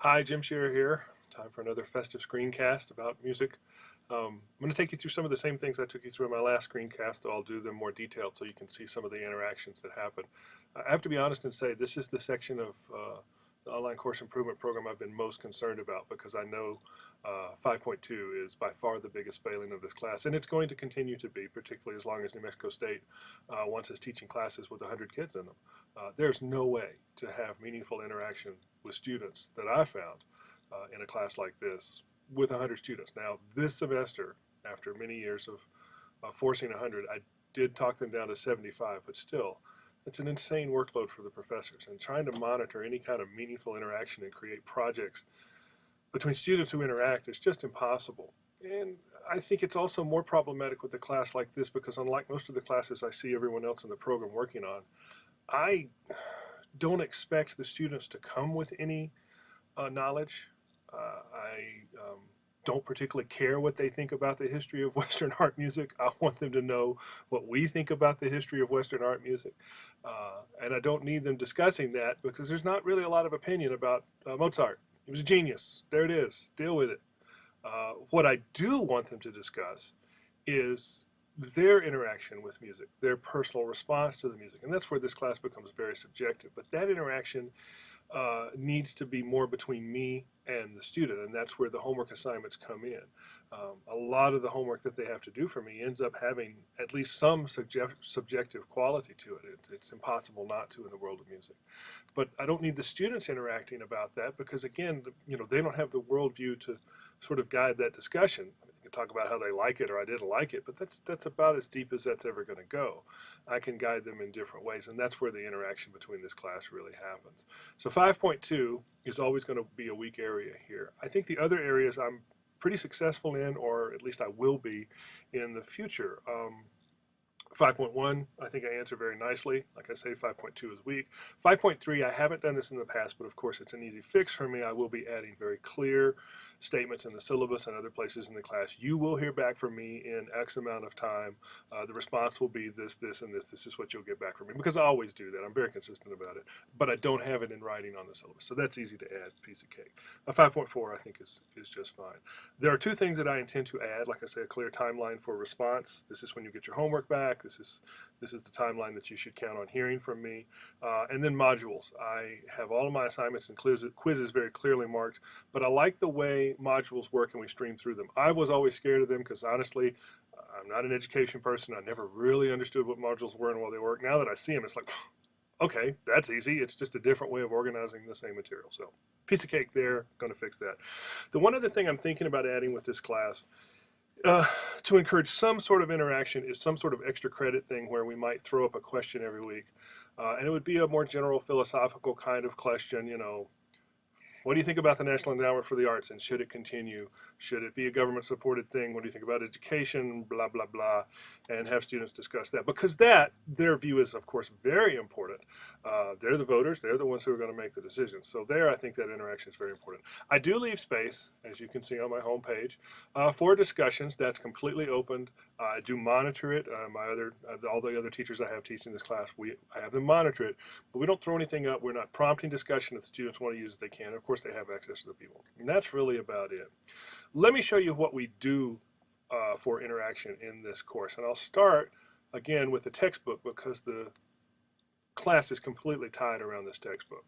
Hi, Jim Shearer here. Time for another festive screencast about music. I'm going to take you through some of the same things I took you through in my last screencast, though I'll do them more detailed so you can see some of the interactions that happen. I have to be honest and say this is the section of the online course improvement program I've been most concerned about because I know 5.2 is by far the biggest failing of this class, and it's going to continue to be, particularly as long as New Mexico State wants us teaching classes with 100 kids in them. There's no way to have meaningful interaction with students that I found in a class like this with 100 students. Now, this semester, after many years of forcing 100, I did talk them down to 75, but still, it's an insane workload for the professors. And trying to monitor any kind of meaningful interaction and create projects between students who interact is just impossible. And I think it's also more problematic with a class like this because unlike most of the classes I see everyone else in the program working on, I don't expect the students to come with any knowledge. I don't particularly care what they think about the history of Western art music. I want them to know what we think about the history of Western art music. And I don't need them discussing that because there's not really a lot of opinion about Mozart. He was a genius. There it is. Deal with it. What I do want them to discuss is their interaction with music, their personal response to the music. And that's where this class becomes very subjective. But that interaction needs to be more between me and the student, and that's where the homework assignments come in. A lot of the homework that they have to do for me ends up having at least some subjective quality to it. It's impossible not to in the world of music. But I don't need the students interacting about that because, again, they don't have the worldview to sort of guide that discussion. You can talk about how they like it or I didn't like it, but that's about as deep as that's ever going to go. I can guide them in different ways, and that's where the interaction between this class really happens. So 5.2 is always going to be a weak area here. I think the other areas I'm pretty successful in, or at least I will be in the future. 5.1, I think I answer very nicely. Like I say, 5.2 is weak. 5.3, I haven't done this in the past, but of course it's an easy fix for me. I will be adding very clear statements in the syllabus and other places in the class. You will hear back from me in X amount of time. The response will be this, this, and this. This is what you'll get back from me, because I always do that. I'm very consistent about it, but I don't have it in writing on the syllabus, so that's easy to add, piece of cake. 5.4, I think, is just fine. There are two things that I intend to add, like I say, a clear timeline for response. This is when you get your homework back. This is the timeline that you should count on hearing from me. And then modules. I have all of my assignments and quizzes very clearly marked, but I like the way modules work and we stream through them. I was always scared of them because honestly, I'm not an education person. I never really understood what modules were and how they work. Now that I see them, it's like, okay, that's easy. It's just a different way of organizing the same material. So piece of cake there, going to fix that. The one other thing I'm thinking about adding with this class to encourage some sort of interaction is some sort of extra credit thing where we might throw up a question every week. And it would be a more general philosophical kind of question, what do you think about the National Endowment for the Arts and should it continue? Should it be a government supported thing? What do you think about education? Blah, blah, blah. And have students discuss that. Because their view is, of course, very important. They're the voters. They're the ones who are going to make the decisions. So there, I think that interaction is very important. I do leave space, as you can see on my homepage, for discussions. That's completely opened. I do monitor it. All the other teachers I have teaching this class, I have them monitor it. But we don't throw anything up. We're not prompting discussion. If the students want to use it, they can. Of course, they have access to the people. And that's really about it. Let me show you what we do for interaction in this course. And I'll start, again, with the textbook because the class is completely tied around this textbook.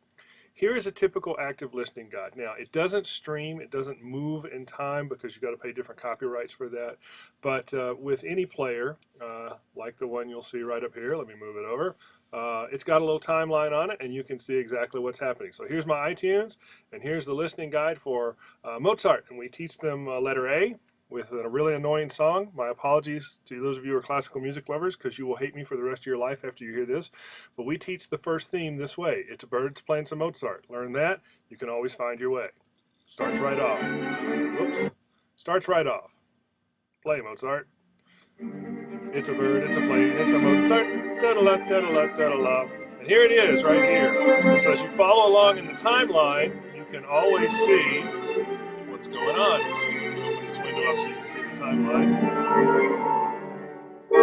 Here is a typical active listening guide. Now, it doesn't stream, it doesn't move in time because you've got to pay different copyrights for that. But with any player, like the one you'll see right up here, let me move it over, it's got a little timeline on it and you can see exactly what's happening. So here's my iTunes and here's the listening guide for Mozart. And we teach them letter A with a really annoying song. My apologies to those of you who are classical music lovers because you will hate me for the rest of your life after you hear this. But we teach the first theme this way. It's a bird playing some Mozart. Learn that, you can always find your way. Starts right off. Whoops. Starts right off. Play Mozart. It's a bird, it's a plane, it's a Mozart. Da-da-la, da-da-la, da-da-la. And here it is, right here. And so as you follow along in the timeline, you can always see what's going on. Open this window up so you can see the timeline. You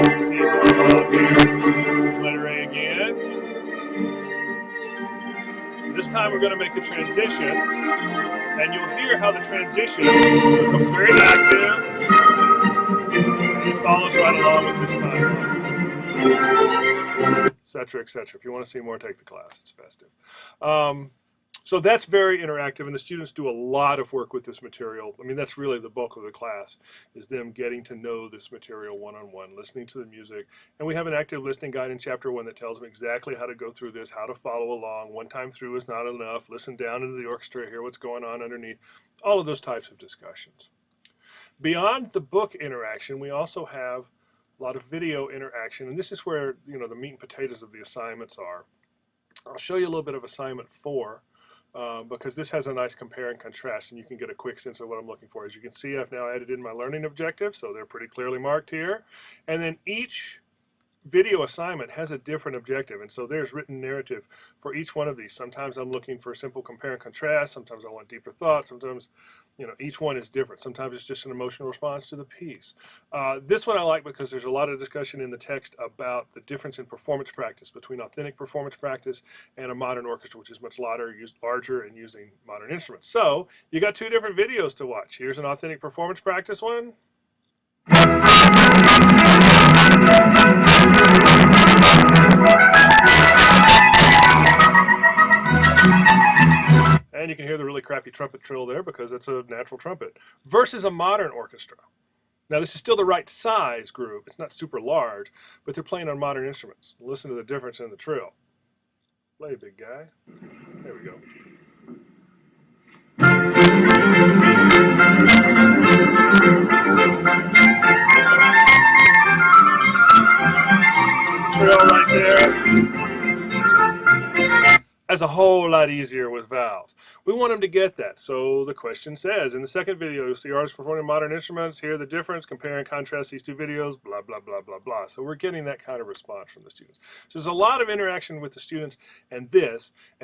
can see it going along here. There's letter A again. This time we're going to make a transition, and you'll hear how the transition becomes very active, and it follows right along with this time, etc., etc. If you want to see more, take the class. It's festive. So that's very interactive, and the students do a lot of work with this material. I mean, that's really the bulk of the class, is them getting to know this material one-on-one, listening to the music. And we have an active listening guide in Chapter 1 that tells them exactly how to go through this, how to follow along. One time through is not enough. Listen down into the orchestra, hear what's going on underneath. All of those types of discussions. Beyond the book interaction, we also have a lot of video interaction, and this is where, you know, the meat and potatoes of the assignments are. I'll show you a little bit of assignment 4. Because this has a nice compare and contrast, and you can get a quick sense of what I'm looking for. As you can see, I've now added in my learning objectives, so they're pretty clearly marked here. And then each video assignment has a different objective, and so there's written narrative for each one of these. Sometimes I'm looking for simple compare and contrast, sometimes I want deeper thought, sometimes, you know, each one is different. Sometimes it's just an emotional response to the piece. This one I like because there's a lot of discussion in the text about the difference in performance practice between authentic performance practice and a modern orchestra, which is much larger and using modern instruments. So you got 2 different videos to watch. Here's an authentic performance practice one. And you can hear the really crappy trumpet trill there because it's a natural trumpet. Versus a modern orchestra. Now this is still the right size group. It's not super large, but they're playing on modern instruments. Listen to the difference in the trill. Play, big guy. There we go. See the trill right there? As a whole lot easier with valves. We want them to get that. So the question says, in the second video, you'll see artists performing modern instruments, hear the difference, compare and contrast these 2 videos, blah, blah, blah, blah, blah. So we're getting that kind of response from the students. So there's a lot of interaction with the students and they're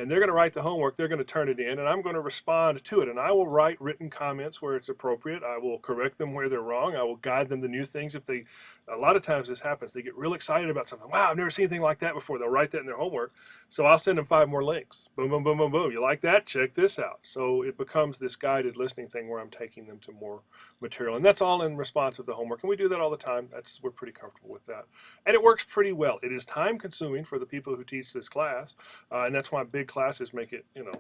going to write the homework, they're going to turn it in, and I'm going to respond to it. And I will write written comments where it's appropriate. I will correct them where they're wrong. I will guide them to new things. A lot of times this happens, they get real excited about something. Wow, I've never seen anything like that before. They'll write that in their homework. So I'll send them 5 more links. Boom, boom, boom, boom, boom. You like that? Check this out. So it becomes this guided listening thing where I'm taking them to more material. And that's all in response of the homework. And we do that all the time. We're pretty comfortable with that. And it works pretty well. It is time consuming for the people who teach this class. And that's why big classes make it, you know,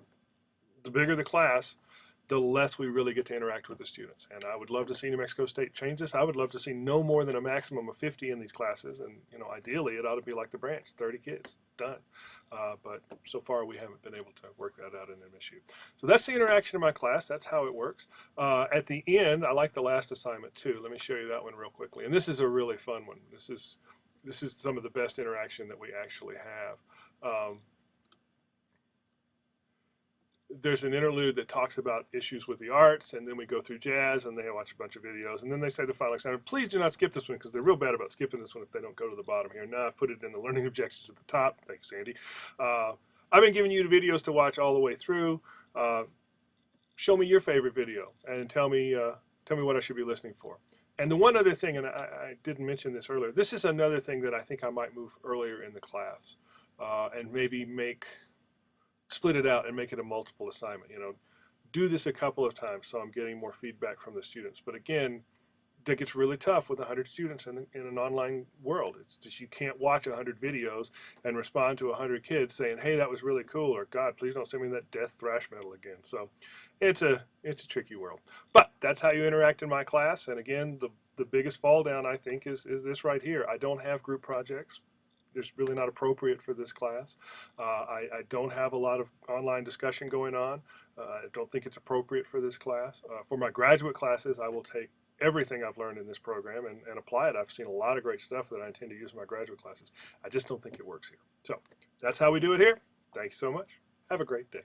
the bigger the class, the less we really get to interact with the students. And I would love to see New Mexico State change this. I would love to see no more than a maximum of 50 in these classes. And, you know, ideally it ought to be like the branch, 30 kids, done. But so far we haven't been able to work that out in MSU. So that's the interaction in my class. That's how it works. At the end, I like the last assignment too. Let me show you that one real quickly. And this is a really fun one. This is some of the best interaction that we actually have. There's an interlude that talks about issues with the arts, and then we go through jazz, and they watch a bunch of videos, and then they say the final assignment, please do not skip this one, because they're real bad about skipping this one if they don't go to the bottom here. Now I've put it in the learning objectives at the top. Thanks, Sandy. I've been giving you the videos to watch all the way through. Show me your favorite video, and tell me what I should be listening for. And the one other thing, and I didn't mention this earlier, this is another thing that I think I might move earlier in the class, and maybe split it out and make it a multiple assignment. You know, do this a couple of times so I'm getting more feedback from the students. But again, that gets really tough with 100 students in an online world. It's just, you can't watch 100 videos and respond to 100 kids saying, hey, that was really cool, or God, please don't send me that death thrash metal again. So it's a tricky world. But that's how you interact in my class. And again, the biggest fall down, I think, is this right here. I don't have group projects. It's really not appropriate for this class. I don't have a lot of online discussion going on. I don't think it's appropriate for this class. For my graduate classes, I will take everything I've learned in this program and apply it. I've seen a lot of great stuff that I intend to use in my graduate classes. I just don't think it works here. So that's how we do it here. Thank you so much. Have a great day.